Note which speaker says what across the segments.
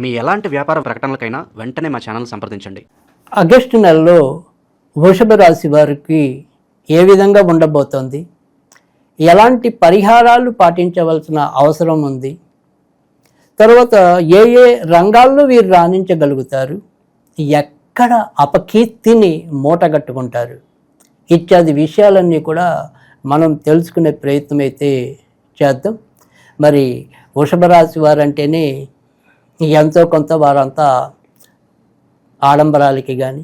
Speaker 1: మీ ఎలాంటి వ్యాపార ప్రకటనలకైనా వెంటనే మా ఛానల్ సంప్రదించండి.
Speaker 2: ఆగస్టు నెలలో వృషభ రాశి వారికి ఏ విధంగా ఉండబోతోంది, ఎలాంటి పరిహారాలు పాటించవలసిన అవసరం ఉంది, తర్వాత ఏ ఏ రంగాల్లో వీరు రాణించగలుగుతారు, ఎక్కడ అపకీర్తిని మూటగట్టుకుంటారు ఇత్యాది విషయాలన్నీ కూడా మనం తెలుసుకునే ప్రయత్నం అయితే చేద్దాం. మరి వృషభ రాశి వారంటేనే ఎంతో కొంత వారంతా ఆడంబరాలకి కానీ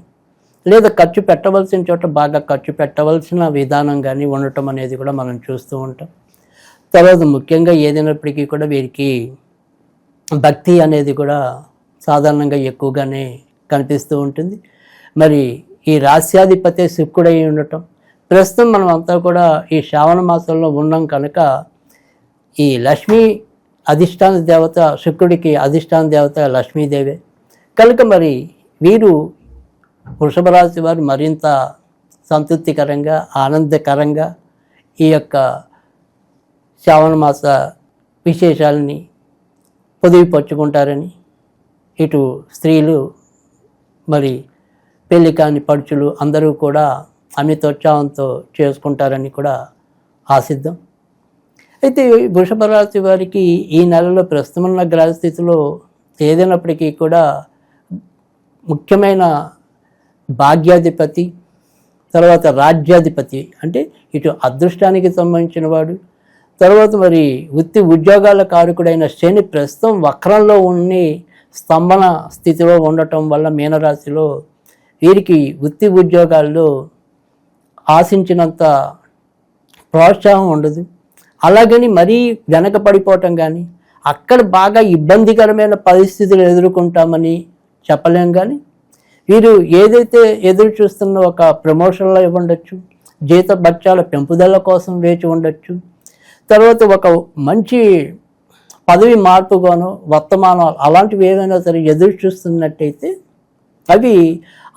Speaker 2: లేదా ఖర్చు పెట్టవలసిన చోట బాగా ఖర్చు పెట్టవలసిన విధానం కానీ ఉండటం అనేది కూడా మనం చూస్తూ ఉంటాం. తర్వాత ముఖ్యంగా ఏదైనప్పటికీ కూడా వీరికి భక్తి అనేది కూడా సాధారణంగా ఎక్కువగానే కనిపిస్తూ ఉంటుంది. మరి ఈ రాస్యాధిపతి శుక్రుడై ఉండటం, ప్రస్తుతం మనం అంతా కూడా ఈ శ్రావణ మాసంలో ఉన్నాం కనుక ఈ లక్ష్మీ అధిష్టాన దేవత, శుక్రుడికి అధిష్టాన దేవత లక్ష్మీదేవే కనుక మరి వీరు వృషభ రాశి వారు మరింత సంతృప్తికరంగా ఆనందకరంగా ఈ యొక్క శ్రావణ మాస విశేషాలని పొదివిపరుచుకుంటారని, ఇటు స్త్రీలు మరి పెళ్లి కాని పడుచులు అందరూ కూడా అమితోత్సాహంతో చేసుకుంటారని కూడా ఆశిద్దాం. అయితే వృషభ రాశి వారికి ఈ నెలలో ప్రస్తుతమున్న గ్రహస్థితిలో ఏదైనప్పటికీ కూడా ముఖ్యమైన భాగ్యాధిపతి, తర్వాత రాజ్యాధిపతి అంటే ఇటు అదృష్టానికి సంబంధించిన వాడు, తర్వాత మరి వృత్తి ఉద్యోగాల కారకుడైన శని ప్రస్తుతం వక్రంలో ఉండి స్తంభన స్థితిలో ఉండటం వల్ల మీనరాశిలో వీరికి వృత్తి ఉద్యోగాల్లో ఆశించినంత ప్రోత్సాహం ఉండదు. అలాగని మరీ వెనకపడిపోవటం కానీ అక్కడ బాగా ఇబ్బందికరమైన పరిస్థితులు ఎదుర్కొంటామని చెప్పలేం. కానీ వీరు ఏదైతే ఎదురు చూస్తున్న ఒక ప్రమోషన్లో ఉండొచ్చు, జీత బత్యాల పెంపుదల కోసం వేచి ఉండొచ్చు, తర్వాత ఒక మంచి పదవి మార్పుగానో వర్తమానాలు అలాంటివి ఏదైనా సరే ఎదురు చూస్తున్నట్టయితే అవి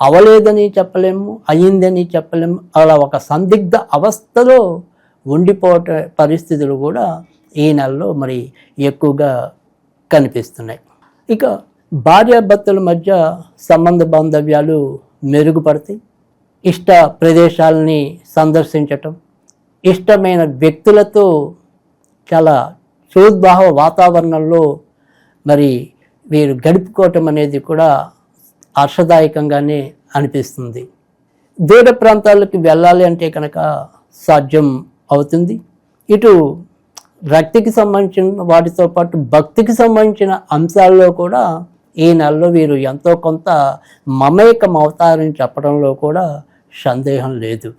Speaker 2: అవలేదని చెప్పలేము, అయ్యిందని చెప్పలేము. అలా ఒక సందిగ్ధ అవస్థలో ఉండిపోట పరిస్థితులు కూడా ఈ నెలలో మరి ఎక్కువగా కనిపిస్తున్నాయి. ఇక భార్యాభర్తల మధ్య సంబంధ బాంధవ్యాలు మెరుగుపడతాయి. ఇష్ట ప్రదేశాలని సందర్శించటం, ఇష్టమైన వ్యక్తులతో చాలా సోద్భావ వాతావరణంలో మరి వీరు గడుపుకోవటం అనేది కూడా హర్షదాయకంగానే అనిపిస్తుంది. దూర ప్రాంతాలకు వెళ్ళాలి అంటే కనుక సాధ్యం అవుతుంది. ఇటు రక్తికి సంబంధించిన వాటితో పాటు భక్తికి సంబంధించిన అంశాల్లో కూడా ఈ నెలలో వీరు ఎంతో కొంత మమేకం అవుతారని చెప్పడంలో కూడా సందేహం లేదు.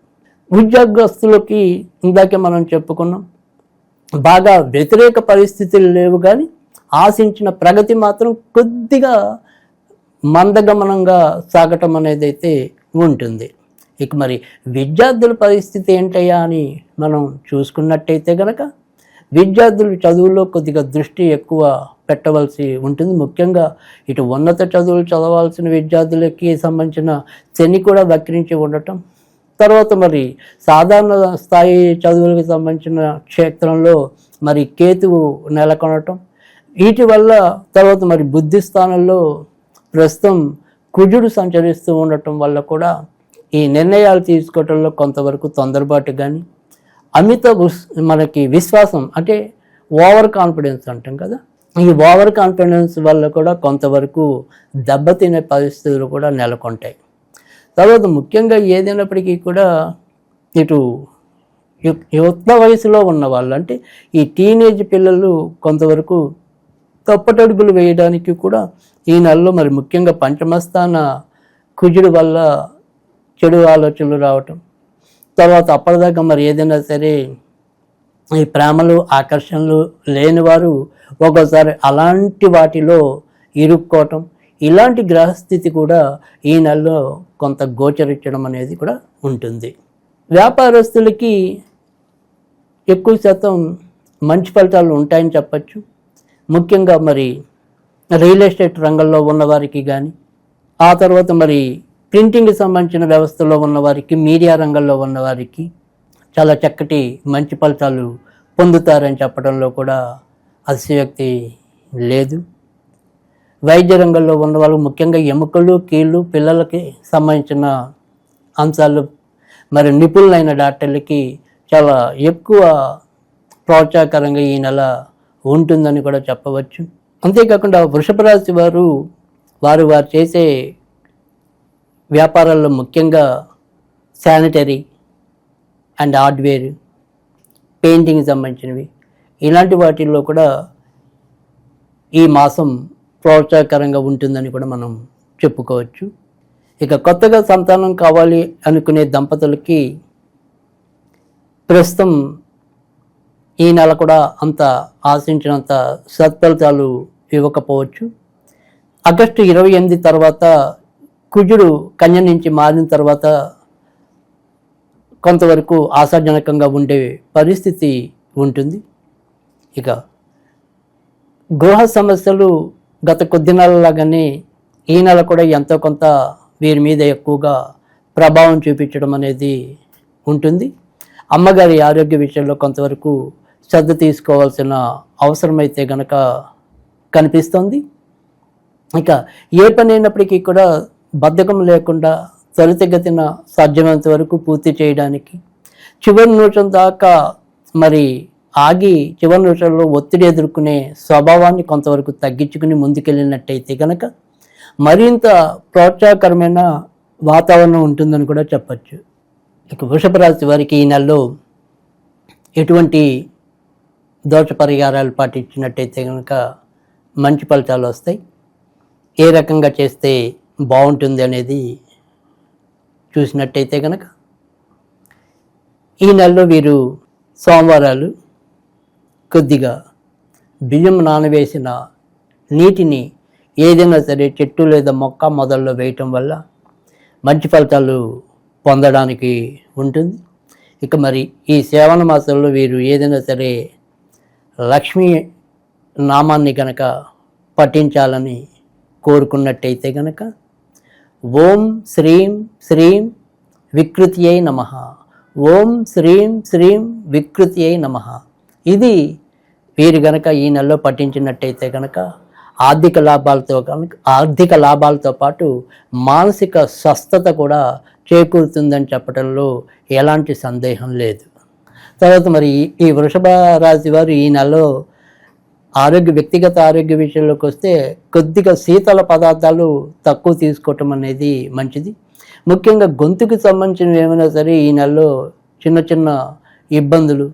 Speaker 2: ఉద్యోగస్తులకి ఇందాకే మనం చెప్పుకున్నాం, బాగా వ్యతిరేక పరిస్థితులు లేవు, కానీ ఆశించిన ప్రగతి మాత్రం కొద్దిగా మందగమనంగా సాగటం అనేది అయితే ఉంటుంది. ఇక మరి విద్యార్థుల పరిస్థితి ఏంటయ్యా అని మనం చూసుకున్నట్టయితే కనుక విద్యార్థులు చదువుల్లో కొద్దిగా దృష్టి ఎక్కువ పెట్టవలసి ఉంటుంది. ముఖ్యంగా ఇటు ఉన్నత చదువులు చదవాల్సిన విద్యార్థులకి సంబంధించిన శని కూడా వక్రించి ఉండటం, తర్వాత మరి సాధారణ స్థాయి చదువులకు సంబంధించిన క్షేత్రంలో మరి కేతువు నెలకొనటం, వీటి వల్ల తర్వాత మరి బుద్ధి స్థానంలో ప్రస్తుతం కుజుడు సంచరిస్తూ ఉండటం వల్ల కూడా ఈ నిర్ణయాలు తీసుకోవటంలో కొంతవరకు తొందరపాటు కానీ అమిత మనకి విశ్వాసం అంటే ఓవర్ కాన్ఫిడెన్స్ అంటాం కదా, ఈ ఓవర్ కాన్ఫిడెన్స్ వల్ల కూడా కొంతవరకు దెబ్బతినే పరిస్థితులు కూడా నెలకొంటాయి. తర్వాత ముఖ్యంగా ఏదైనప్పటికీ కూడా ఇటు యుక్త వయసులో ఉన్న వాళ్ళు అంటే ఈ టీనేజ్ పిల్లలు కొంతవరకు తప్పటడుగులు వేయడానికి కూడా ఈ నెలలో మరి ముఖ్యంగా పంచమస్థాన కుజుడు వల్ల చెడు ఆలోచనలు రావటం, తర్వాత అప్పటిదాకా మరి ఏదైనా సరే ఈ ప్రేమలు ఆకర్షణలు లేని వారు ఒక్కోసారి అలాంటి వాటిలో ఇరుక్కోవటం, ఇలాంటి గ్రహస్థితి కూడా ఈ నెలలో కొంత గోచరించడం అనేది కూడా ఉంటుంది. వ్యాపారస్తులకి ఎక్కువ శాతం మంచి ఫలితాలు ఉంటాయని చెప్పచ్చు. ముఖ్యంగా మరి రియల్ ఎస్టేట్ రంగంలో ఉన్నవారికి కానీ, ఆ తర్వాత మరి ప్రింటింగ్కి సంబంధించిన వ్యవస్థలో ఉన్నవారికి, మీడియా రంగంలో ఉన్నవారికి చాలా చక్కటి మంచి ఫలితాలు పొందుతారని చెప్పడంలో కూడా అతిశయోక్తి లేదు. వైద్య రంగంలో ఉన్న వాళ్ళు ముఖ్యంగా ఎముకలు కీళ్ళు పిల్లలకి సంబంధించిన అంశాలు మరి నిపుణులైన డాక్టర్లకి చాలా ఎక్కువ ప్రోత్సాహకరంగా ఈ నెల ఉంటుందని కూడా చెప్పవచ్చు. అంతేకాకుండా వృషభ రాశి వారు వారు చేసే వ్యాపారాల్లో ముఖ్యంగా శానిటరీ అండ్ హార్డ్వేర్, పెయింటింగ్ సంబంధించినవి ఇలాంటి వాటిల్లో కూడా ఈ మాసం ప్రోత్సాహకరంగా ఉంటుందని కూడా మనం చెప్పుకోవచ్చు. ఇక కొత్తగా సంతానం కావాలి అనుకునే దంపతులకి ప్రస్తుతం ఈ నెల కూడా అంత ఆశించినంత సత్ఫలితాలు ఇవ్వకపోవచ్చు. ఆగస్టు 28 తర్వాత కుజుడు కన్య నుంచి మారిన తర్వాత కొంతవరకు ఆశాజనకంగా ఉండే పరిస్థితి ఉంటుంది. ఇక గృహ సమస్యలు గత కొద్ది నెలలాగానే ఈ నెల కూడా ఎంతో కొంత వీరి మీద ఎక్కువగా ప్రభావం చూపించడం అనేది ఉంటుంది. అమ్మగారి ఆరోగ్య విషయంలో కొంతవరకు శ్రద్ధ తీసుకోవాల్సిన అవసరమైతే గనక కనిపిస్తుంది. ఇక ఏ పని అయినప్పటికీ కూడా బద్ధకం లేకుండా త్వరితగతిన సాధ్యమైనంత వరకు పూర్తి చేయడానికి చివరి నిమిషం దాకా మరి ఆగి చివరి నిమిషంలో ఒత్తిడి ఎదుర్కొనే స్వభావాన్ని కొంతవరకు తగ్గించుకుని ముందుకెళ్ళినట్టయితే కనుక మరింత ప్రోత్సాహకరమైన వాతావరణం ఉంటుందని కూడా చెప్పచ్చు. ఇక వృషభ రాశి వారికి ఈ నెలలో ఎటువంటి దోష పరిహారాలు పాటించినట్టయితే కనుక మంచి ఫలితాలు వస్తాయి. ఏ రకంగా చేస్తే బాగుంటుంది అనేది చూసినట్టయితే కనుక ఈ నెలలో వీరు సోమవారాలు కొద్దిగా బియ్యం నానవేసిన నీటిని ఏదైనా సరే చెట్టు లేదా మొక్క మొదల్లో వేయటం వల్ల మంచి ఫలితాలు పొందడానికి ఉంటుంది. ఇక మరి ఈ శ్రావణ మాసంలో వీరు ఏదైనా సరే లక్ష్మీ నామాన్ని కనుక పఠించాలని కోరుకున్నట్టయితే కనుక ఓం శ్రీం శ్రీం వికృత్యై నమః, ఓం శ్రీం శ్రీం వికృత్యై నమః. ఇది వీరు గనక ఈ నెలలో పఠించినట్టయితే కనుక ఆర్థిక లాభాలతో పాటు మానసిక స్వస్థత కూడా చేకూరుతుందని చెప్పడంలో ఎలాంటి సందేహం లేదు. తర్వాత మరి ఈ వృషభ రాశి వారు ఈ నెలలో వ్యక్తిగత ఆరోగ్య విషయంలోకి వస్తే కొద్దిగా శీతల పదార్థాలు తక్కువ తీసుకోవటం అనేది మంచిది. ముఖ్యంగా గొంతుకు సంబంధించినవి ఏమైనా సరే ఈ నెలలో చిన్న చిన్న ఇబ్బందులు,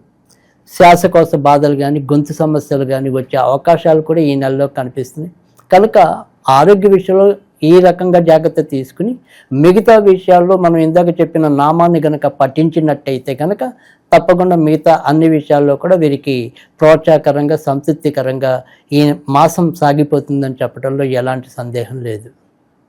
Speaker 2: శ్వాసకోశ బాధలు కానీ గొంతు సమస్యలు కానీ వచ్చే అవకాశాలు కూడా ఈ నెలలో కనిపిస్తున్నాయి. కనుక ఆరోగ్య విషయంలో ఈ రకంగా జాగ్రత్త తీసుకుని మిగతా విషయాల్లో మనం ఇందాక చెప్పిన నామాన్ని కనుక పఠించినట్టయితే కనుక తప్పకుండా మిగతా అన్ని విషయాల్లో కూడా వీరికి ప్రోత్సాహకరంగా సంతృప్తికరంగా ఈ మాసం సాగిపోతుందని చెప్పడంలో ఎలాంటి సందేహం లేదు.